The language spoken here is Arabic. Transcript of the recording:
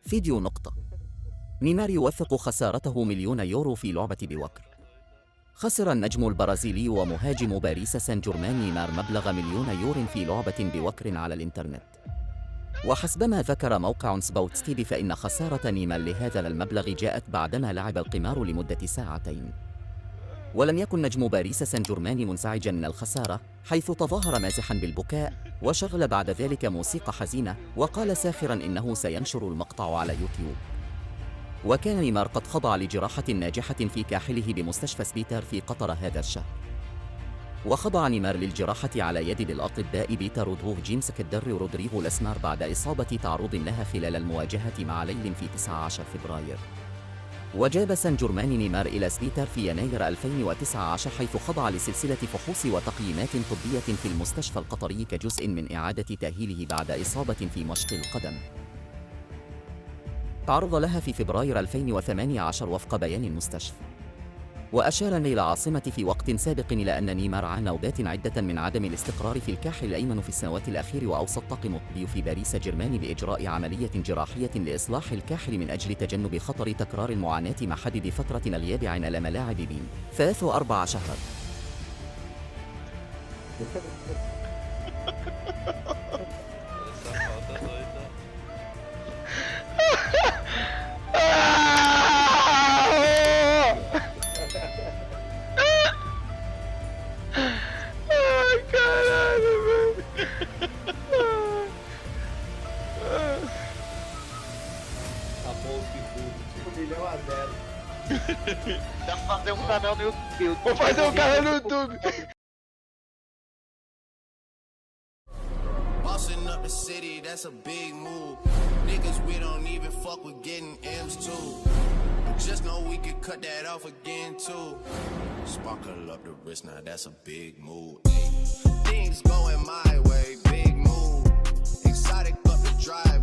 فيديو نقطة. نيمار يوثق خسارته مليون يورو في لعبة بوكر. خسر النجم البرازيلي ومهاجم باريس سان جيرمان نيمار مبلغ مليون يورو في لعبة بوكر على الإنترنت. وحسبما ذكر موقع سبورتس تي فإن خسارة نيمار لهذا المبلغ جاءت بعدما لعب القمار لمدة ساعتين. ولم يكن نجم باريس سان جيرمان منزعجا من الخسارة، حيث تظاهر مازحا بالبكاء وشغل بعد ذلك موسيقى حزينة، وقال ساخرا إنه سينشر المقطع على يوتيوب. وكان نيمار قد خضع لجراحة ناجحة في كاحله بمستشفى سبيتر في قطر هذا الشهر. وخضع نيمار للجراحة على يد الأطباء بيتر رودروغ جيمس كدر ورودريغو لاسمار بعد إصابة تعرض لها خلال المواجهة مع ليل في 19 فبراير. وجاب سان جيرمان نيمار إلى سبيتر في يناير 2019، حيث خضع لسلسلة فحوص وتقييمات طبية في المستشفى القطري كجزء من إعادة تأهيله بعد إصابة في مشط القدم تعرض لها في فبراير 2018 وفق بيان المستشفى. وأشار نيل عاصمة في وقت سابق إلى أن نيمار عانى نوبات عدة من عدم الاستقرار في الكاحل الأيمن في السنوات الأخيرة، وأوصى الطاقم الطبي في باريس جيرمان بإجراء عملية جراحية لإصلاح الكاحل من أجل تجنب خطر تكرار المعاناة مع حدد فترة الغياب عن الملاعب بين 3 و 4 شهرا. Já fazer canal no YouTube. Vou fazer canal no YouTube. Bossing up the city, that's a big move. Niggas, we don't even fuck with getting M's too. Just know we could cut that off again too. Sparkle up the wrist, now that's a big move. Things going my way, big move. Exotic up the drive.